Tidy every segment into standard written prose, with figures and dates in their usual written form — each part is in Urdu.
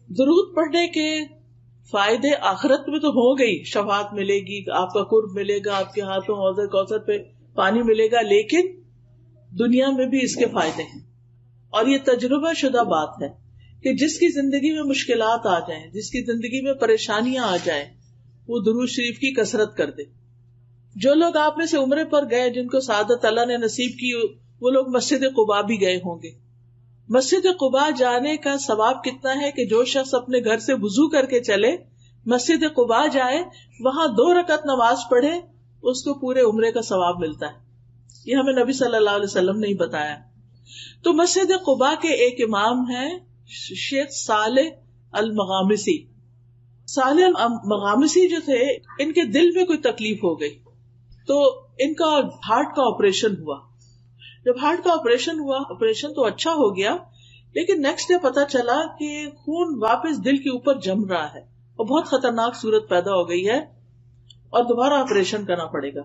درود پڑھنے کے فائدے آخرت میں تو ہو گئی، شفاعت ملے گی، آپ کا قرب ملے گا، آپ کے ہاتھوں حوض کوثر پہ پانی ملے گا، لیکن دنیا میں بھی اس کے فائدے ہیں. اور یہ تجربہ شدہ بات ہے کہ جس کی زندگی میں مشکلات آ جائیں، جس کی زندگی میں پریشانیاں آ جائیں، وہ درود شریف کی کثرت کر دے. جو لوگ آپ میں سے عمرے پر گئے، جن کو سعادت اللہ نے نصیب کی، وہ لوگ مسجد قباء بھی گئے ہوں گے. مسجد قباء جانے کا ثواب کتنا ہے کہ جو شخص اپنے گھر سے وضو کر کے چلے، مسجد قباء جائے، وہاں 2 رکعت نماز پڑھے، اس کو پورے عمرے کا ثواب ملتا ہے. یہ ہمیں نبی صلی اللہ علیہ وسلم نے ہی بتایا. تو مسجد قباء کے ایک امام ہیں شیخ صالح المغامسی. صالح المغامسی جو تھے، ان کے دل میں کوئی تکلیف ہو گئی تو ان کا ہارٹ کا آپریشن ہوا. جب ہارٹ کا آپریشن ہوا، آپریشن تو اچھا ہو گیا، لیکن نیکسٹ ڈے پتا چلا کہ خون واپس دل کے اوپر جم رہا ہے اور بہت خطرناک صورت پیدا ہو گئی ہے اور دوبارہ آپریشن کرنا پڑے گا.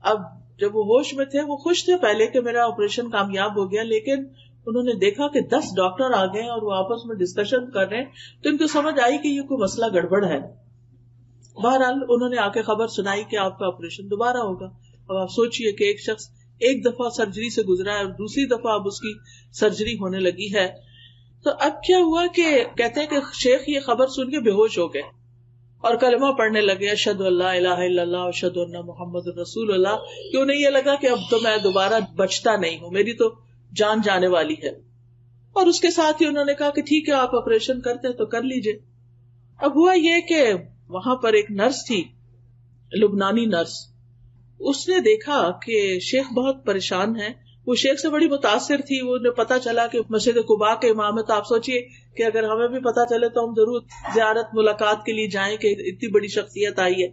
اب جب وہ ہوش میں تھے، وہ خوش تھے پہلے کہ میرا آپریشن کامیاب ہو گیا، لیکن انہوں نے دیکھا کہ 10 ڈاکٹر آ گئے اور وہ آپس میں ڈسکشن کر رہے ہیں، تو ان کو سمجھ آئی کہ یہ کوئی مسئلہ گڑبڑ ہے. بہرحال انہوں نے آ کے خبر سنائی کہ آپ کا آپریشن دوبارہ ہوگا. اب آپ سوچئے کہ ایک شخص ایک دفعہ سرجری سے گزرا ہے اور دوسری دفعہ اب اس کی سرجری ہونے لگی ہے. تو اب کیا ہوا کہ کہتے ہیں کہ شیخ یہ خبر سن کے بے ہوش ہو گئے اور کلمہ پڑھنے لگے، اشہد ان لا الہ الا اللہ اشہد ان محمد رسول اللہ. کہ انہیں یہ لگا کہ اب تو میں دوبارہ بچتا نہیں ہوں، میری تو جان جانے والی ہے. اور اس کے ساتھ ہی انہوں نے کہا کہ ٹھیک ہے، آپ آپریشن کرتے ہیں تو کر لیجئے. اب ہوا یہ کہ وہاں پر ایک نرس تھی، لبنانی نرس. اس نے دیکھا کہ شیخ بہت پریشان ہے. وہ شیخ سے بڑی متاثر تھی. وہ پتا چلا کہ مسجد قباء کے امام ہے، تو آپ سوچئے کہ اگر ہمیں بھی پتا چلے تو ہم ضرور زیارت ملاقات کے لیے جائیں کہ اتنی بڑی شخصیت آئی ہے.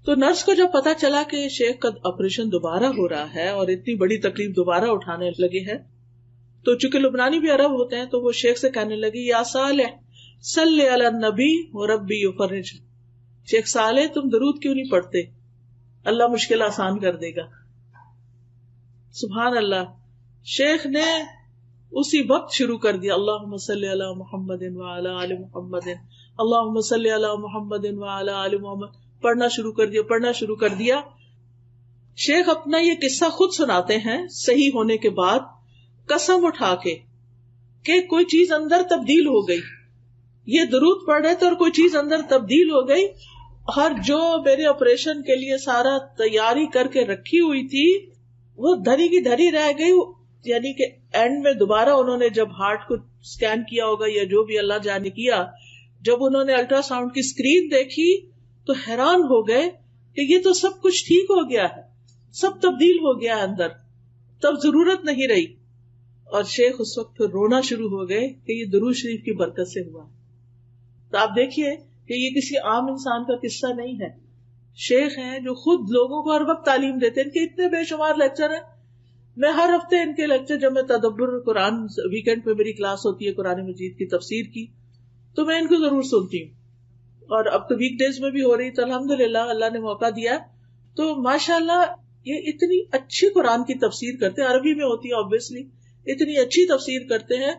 تو نرس کو جب پتا چلا کہ شیخ کا آپریشن دوبارہ ہو رہا ہے اور اتنی بڑی تکلیف دوبارہ اٹھانے لگے ہیں، تو چونکہ لبنانی بھی عرب ہوتے ہیں، تو وہ شیخ سے کہنے لگی، یا صالح صلی علی النبی وربی یفرج. شیخ صالح تم درود کیوں نہیں پڑھتے؟ اللہ مشکل آسان کر دے گا. سبحان اللہ. شیخ نے اسی وقت شروع کر دیا، اللہم صلی علی محمد وعلی آل محمد، اللہم صلی علی محمد وعلی آل محمد. پڑھنا شروع کر دیا. شیخ اپنا یہ قصہ خود سناتے ہیں صحیح ہونے کے بعد، قسم اٹھا کے کہ کوئی چیز اندر تبدیل ہو گئی. یہ درود پڑھ رہے تھے اور کوئی چیز اندر تبدیل ہو گئی. اور جو میرے آپریشن کے لیے سارا تیاری کر کے رکھی ہوئی تھی، وہ دھری کی دھری رہ گئی. یعنی کہ اینڈ میں دوبارہ انہوں نے جب ہارٹ کو سکین کیا ہوگا یا جو بھی اللہ جانے کیا، جب انہوں نے الٹرا ساؤنڈ کی اسکرین دیکھی تو حیران ہو گئے کہ یہ تو سب کچھ ٹھیک ہو گیا ہے، سب تبدیل ہو گیا ہے اندر، تب ضرورت نہیں رہی. اور شیخ اس وقت پھر رونا شروع ہو گئے کہ یہ درود شریف کی برکت سے ہوا. تو آپ دیکھیے کہ یہ کسی عام انسان کا قصہ نہیں ہے. شیخ ہیں جو خود لوگوں کو ہر وقت تعلیم دیتے ہیں. ان کے اتنے بے شمار لیکچر ہیں. میں ہر ہفتے ان کے لیکچر، جب میں تدبر قرآن ویکینڈ پہ میری کلاس ہوتی ہے قرآن مجید کی تفسیر کی، تو میں ان کو ضرور سنتی ہوں. اور اب تو ویک ڈیز میں بھی ہو رہی، تو الحمدللہ اللہ نے موقع دیا. تو ماشاءاللہ یہ اتنی اچھی قرآن کی تفسیر کرتے ہیں، عربی میں ہوتی ہے obviously، اتنی اچھی تفسیر کرتے ہیں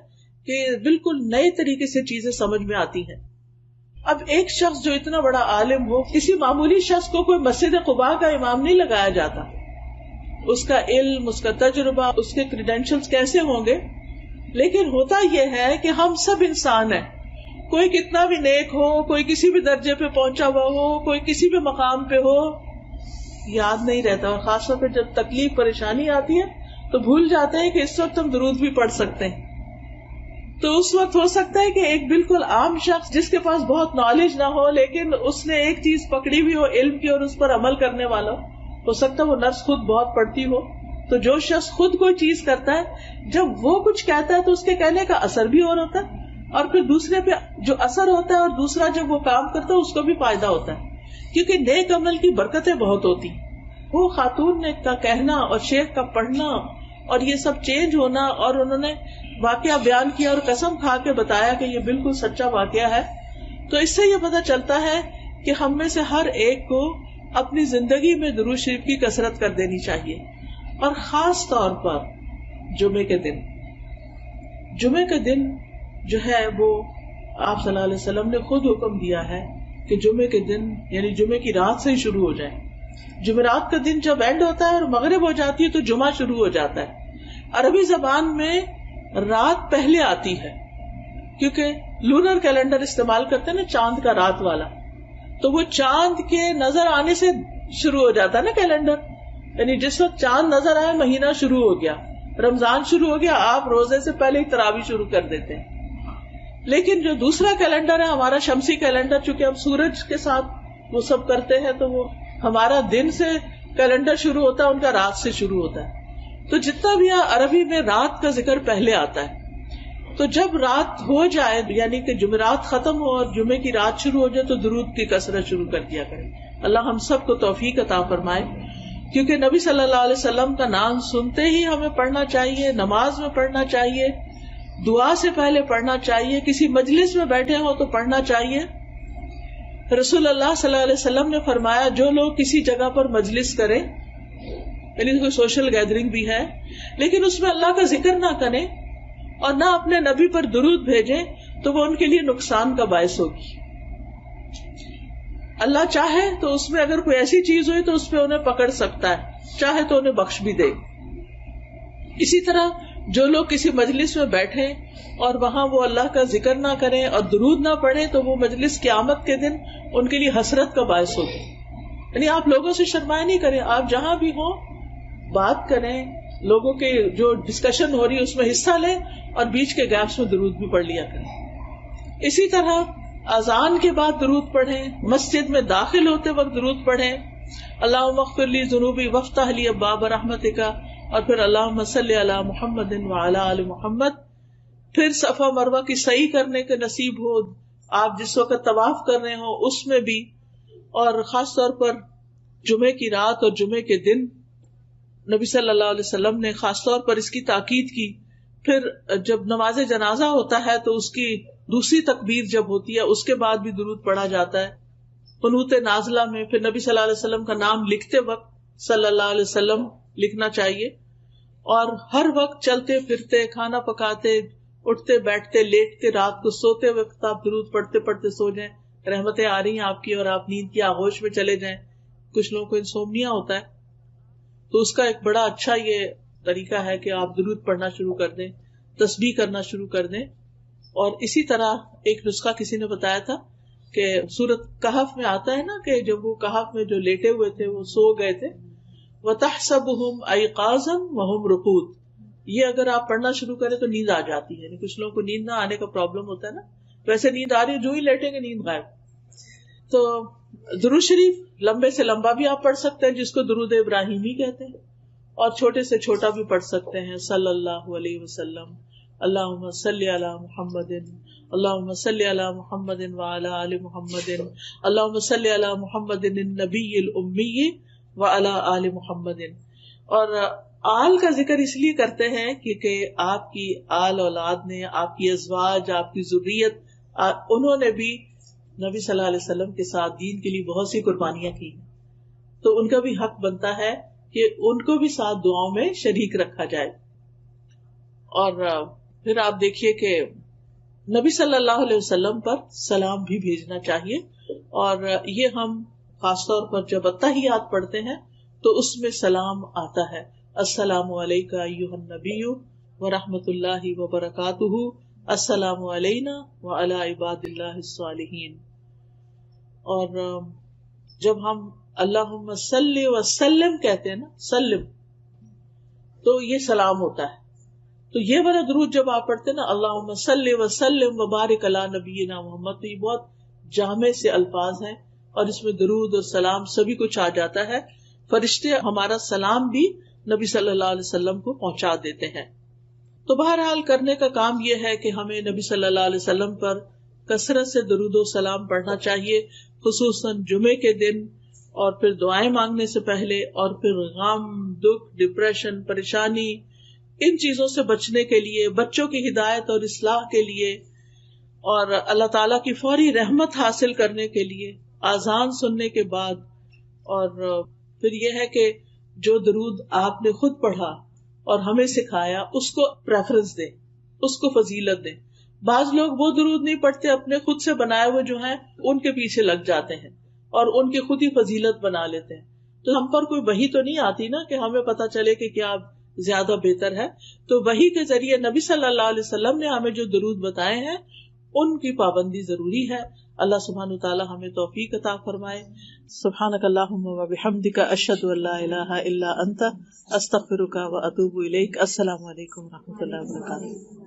کہ بالکل نئے طریقے سے چیزیں سمجھ میں آتی ہیں. اب ایک شخص جو اتنا بڑا عالم ہو، کسی معمولی شخص کو کوئی مسجد قباء کا امام نہیں لگایا جاتا. اس کا علم، اس کا تجربہ، اس کے کریڈینشلز کیسے ہوں گے. لیکن ہوتا یہ ہے کہ ہم سب انسان ہیں. کوئی کتنا بھی نیک ہو، کوئی کسی بھی درجے پہ پہنچا ہوا ہو، کوئی کسی بھی مقام پہ ہو، یاد نہیں رہتا. اور خاص طور پہ جب تکلیف پریشانی آتی ہے تو بھول جاتے ہیں کہ اس وقت ہم درود بھی پڑھ سکتے ہیں. تو اس وقت ہو سکتا ہے کہ ایک بالکل عام شخص جس کے پاس بہت نالج نہ ہو، لیکن اس نے ایک چیز پکڑی ہوئی ہو علم کی اور اس پر عمل کرنے والا ہو سکتا ہے وہ نرس خود بہت پڑھتی ہو. تو جو شخص خود کوئی چیز کرتا ہے، جب وہ کچھ کہتا ہے تو اس کے کہنے کا اثر بھی اور ہوتا ہے، اور پھر دوسرے پہ جو اثر ہوتا ہے اور دوسرا جب وہ کام کرتا ہے اس کو بھی فائدہ ہوتا ہے. کیونکہ نیک عمل کی برکتیں بہت ہوتی. وہ خاتون نے کا کہنا اور شیخ کا پڑھنا اور یہ سب چینج ہونا، اور انہوں نے واقعہ بیان کیا اور قسم کھا کے بتایا کہ یہ بالکل سچا واقعہ ہے. تو اس سے یہ پتہ چلتا ہے کہ ہم میں سے ہر ایک کو اپنی زندگی میں درود شریف کی کثرت کر دینی چاہیے. اور خاص طور پر جمعے کے دن جو ہے وہ آپ صلی اللہ علیہ وسلم نے خود حکم دیا ہے کہ جمعے کے دن یعنی جمعے کی رات سے ہی شروع ہو جائے. جمعرات کا دن جب اینڈ ہوتا ہے اور مغرب ہو جاتی ہے تو جمعہ شروع ہو جاتا ہے. عربی زبان میں رات پہلے آتی ہے کیونکہ لونر کیلنڈر استعمال کرتے ہیں نا، چاند کا رات والا، تو وہ چاند کے نظر آنے سے شروع ہو جاتا ہے نا کیلنڈر. یعنی جس وقت چاند نظر آئے مہینہ شروع ہو گیا، رمضان شروع ہو گیا، آپ روزے سے پہلے ہی تراویح شروع کر دیتے ہیں. لیکن جو دوسرا کیلنڈر ہے ہمارا شمسی کیلنڈر، چونکہ ہم سورج کے ساتھ وہ سب کرتے ہیں تو وہ ہمارا دن سے کیلنڈر شروع ہوتا ہے، ان کا رات سے شروع ہوتا ہے. تو جتنا بھی عربی میں رات کا ذکر پہلے آتا ہے. تو جب رات ہو جائے یعنی کہ جمعرات ختم ہو اور جمعے کی رات شروع ہو جائے تو درود کی کثرت شروع کر دیا کریں. اللہ ہم سب کو توفیق عطا فرمائے، کیونکہ نبی صلی اللہ علیہ وسلم کا نام سنتے ہی ہمیں پڑھنا چاہیے، نماز میں پڑھنا چاہیے، دعا سے پہلے پڑھنا چاہیے، کسی مجلس میں بیٹھے ہو تو پڑھنا چاہیے. رسول اللہ صلی اللہ علیہ وسلم نے فرمایا جو لوگ کسی جگہ پر مجلس کریں، یعنی کوئی سوشل گیدرنگ بھی ہے لیکن اس میں اللہ کا ذکر نہ کریں اور نہ اپنے نبی پر درود بھیجیں تو وہ ان کے لیے نقصان کا باعث ہوگی. اللہ چاہے تو اس میں اگر کوئی ایسی چیز ہوئی تو اس پہ انہیں پکڑ سکتا ہے، چاہے تو انہیں بخش بھی دے. اسی طرح جو لوگ کسی مجلس میں بیٹھیں اور وہاں وہ اللہ کا ذکر نہ کریں اور درود نہ پڑھیں تو وہ مجلس قیامت کے دن ان کے لیے حسرت کا باعث ہوگی. یعنی آپ لوگوں سے شرمائے نہیں کریں، آپ جہاں بھی ہوں بات کریں، لوگوں کے جو ڈسکشن ہو رہی ہے اس میں حصہ لیں اور بیچ کے گیپس میں درود بھی پڑھ لیا کریں. اسی طرح اذان کے بعد درود پڑھیں، مسجد میں داخل ہوتے وقت درود پڑھیں، اللہم اغفر لی ذنوبی وافتح لی ابواب رحمتک، اور پھر اللہم صلی علی محمد وعلی آل محمد. پھر صفا مروہ کی سعی کرنے کے نصیب ہو، آپ جس وقت طواف کر رہے ہوں اس میں بھی، اور خاص طور پر جمعے کی رات اور جمعے کے دن نبی صلی اللہ علیہ وسلم نے خاص طور پر اس کی تاکید کی. پھر جب نماز جنازہ ہوتا ہے تو اس کی دوسری تکبیر جب ہوتی ہے اس کے بعد بھی درود پڑھا جاتا ہے. قنوت نازلہ میں پھر نبی صلی اللہ علیہ وسلم کا نام لکھتے وقت صلی اللہ علیہ وسلم لکھنا چاہیے، اور ہر وقت چلتے پھرتے، کھانا پکاتے، اٹھتے بیٹھتے، لیٹتے، رات کو سوتے وقت آپ درود پڑھتے پڑھتے سو جائیں، رحمتیں آ رہی ہیں آپ کی اور آپ نیند کی آغوش میں چلے جائیں. کچھ لوگوں کو انسومنیا ہوتا ہے تو اس کا ایک بڑا اچھا یہ طریقہ ہے کہ آپ درود پڑھنا شروع کر دیں، تسبیح کرنا شروع کر دیں. اور اسی طرح ایک نسخہ کسی نے بتایا تھا کہ سورۃ کہف میں آتا ہے نا کہ جب وہ کہف میں جو لیٹے ہوئے تھے وہ سو گئے تھے، وَتَحْسَبُهُمْ أَيْقَاظًا وَهُمْ رُقُودٌ، یہ اگر آپ پڑھنا شروع کریں تو نیند آ جاتی ہے. یعنی کچھ لوگوں کو نیند نہ آنے کا پرابلم ہوتا ہے نا، ویسے نیند آ رہی ہے جو ہی لیٹیں گے نیند غائب. تو درود شریف لمبے سے لمبا بھی آپ پڑھ سکتے ہیں جس کو درود ابراہیمی کہتے ہیں، اور چھوٹے سے چھوٹا بھی پڑھ سکتے ہیں، صلی اللہ علیہ وسلم، اللہم صلی علی محمد، اللہم صلی علی محمد وعلی آل محمد، اللہم صلی علی محمد النبی الامی وعلی آل محمد. اور آل کا ذکر اس لیے کرتے ہیں کیونکہ آپ کی آل اولاد نے، آپ کی ازواج، آپ کی ذریت، انہوں نے بھی نبی صلی اللہ علیہ وسلم کے ساتھ دین کے لیے بہت سی قربانیاں کی، تو ان کا بھی حق بنتا ہے کہ ان کو بھی ساتھ دعاؤں میں شریک رکھا جائے. اور پھر آپ دیکھیے کہ نبی صلی اللہ علیہ وسلم پر سلام بھی بھیجنا چاہیے، اور یہ ہم خاص طور پر جب اتحیات پڑھتے ہیں تو اس میں سلام آتا ہے، السلام علیکہ ایھا النبی ورحمۃ اللہ وبرکاتہ، السلام علینا وعلی عباد اللہ الصالحین. اور جب ہم اللہم صلی وسلم کہتے ہیں نا، سلم، تو یہ سلام ہوتا ہے. تو یہ والا درود جب آپ پڑھتے ہیں نا، اللہم صلی وسلم وبارک علی نبینا محمد، تو یہ بہت جامع سے الفاظ ہیں اور اس میں درود اور سلام سبھی کچھ آ جاتا ہے. فرشتے ہمارا سلام بھی نبی صلی اللہ علیہ وسلم کو پہنچا دیتے ہیں. تو بہرحال کرنے کا کام یہ ہے کہ ہمیں نبی صلی اللہ علیہ وسلم پر کثرت سے درود و سلام پڑھنا چاہیے، خصوصاً جمعے کے دن، اور پھر دعائیں مانگنے سے پہلے، اور پھر غم، دکھ، ڈپریشن، پریشانی، ان چیزوں سے بچنے کے لیے، بچوں کی ہدایت اور اصلاح کے لیے، اور اللہ تعالیٰ کی فوری رحمت حاصل کرنے کے لیے آذان سننے کے بعد. اور پھر یہ ہے کہ جو درود آپ نے خود پڑھا اور ہمیں سکھایا اس کو پریفرنس دیں، اس کو فضیلت دیں. بعض لوگ وہ درود نہیں پڑھتے، اپنے خود سے بنائے ہوئے جو ہیں ان کے پیچھے لگ جاتے ہیں اور ان کی خود ہی فضیلت بنا لیتے ہیں. تو ہم پر کوئی وحی تو نہیں آتی نا کہ ہمیں پتا چلے کہ کیا زیادہ بہتر ہے. تو وحی کے ذریعے نبی صلی اللہ علیہ وسلم نے ہمیں جو درود بتائے ہیں ان کی پابندی ضروری ہے. اللہ سبحانہ تعالی ہمیں توفیق عطا فرمائے. سبحانک اللہم و بحمدک، اشہد ان لا الہ الا انت، استغفرک و اتوب الیک. السلام علیکم و رحمۃ اللہ وبرکاتہ.